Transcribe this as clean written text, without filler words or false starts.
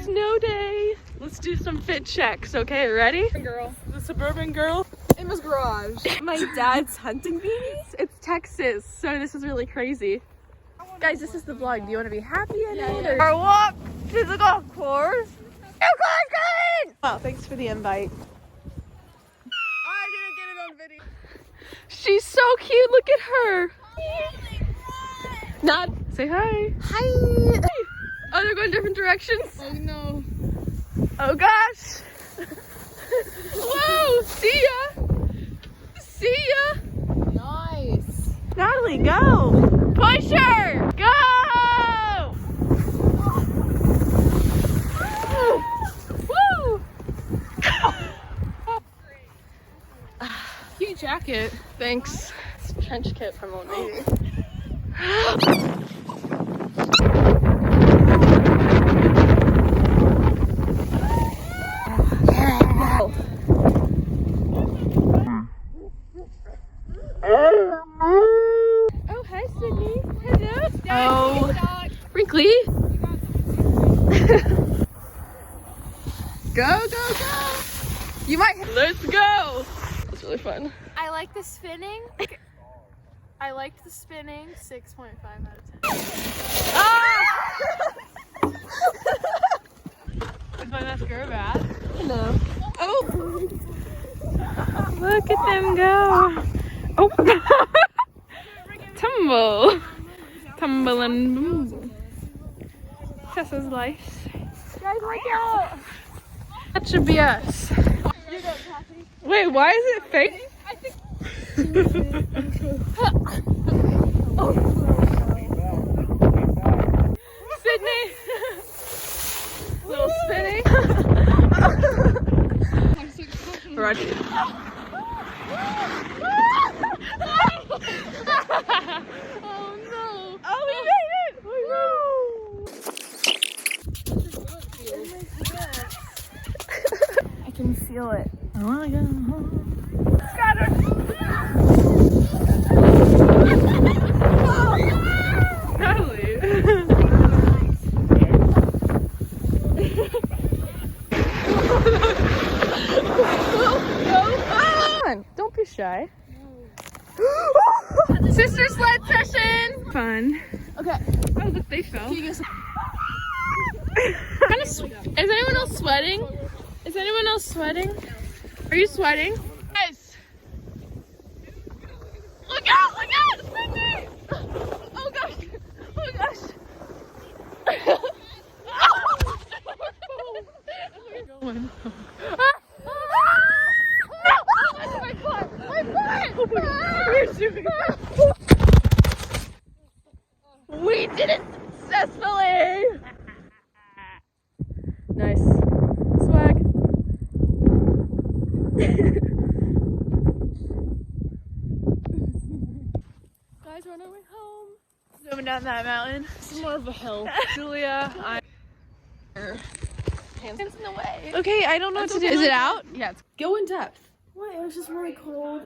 Snow day. Let's do some fit checks, okay? Ready? Girl, the suburban girl. Emma's garage. My dad's hunting beanies. It's Texas, so this is really crazy. Guys, this is the vlog. Do you want to be happy in it? Or... Our walk to the golf course. Wow, thanks for the invite. I didn't get it on video. She's so cute. Look at her. Nod. Say hi. Hi. Oh, they're going different directions. Oh no. Oh gosh. Whoa. See ya. See ya. Nice. Natalie, go. Push her. Go. Woo. Cute jacket. Thanks. It's a trench coat from Old Navy. Oh, hi, Sydney. Hello. Oh, Wrinkly. Go, go, go. You might. Let's go. It's really fun. I like the spinning. I liked the spinning. 6.5 out of 10. Ah! Is my mascara bad? No. Oh. Look at them go. Oh. Tumble. Tumble and boom. Tessa's life. Guys, look out! That should be us. Wait, why is it fake? Sydney! Little spinning. Roger. Oh no! Oh, we made it! I can feel it. I wanna go home. Natalie! Come on, don't be shy. Sister sled session! Fun. Okay. Oh, look, they fell. Can you guys... Is anyone else sweating? Is anyone else sweating? Are you sweating? Guys! Look out! Look out! Sydney! Oh gosh! Oh gosh! Going. My butt! My butt! We're doing it! We did it successfully! Nice. Swag. Guys, we're on our way home. Zooming down that mountain. It's more of a hill. Julia, hands in the way. Okay, I don't know what to do. Is it out? Yeah. Go in depth. What? It was just really cold.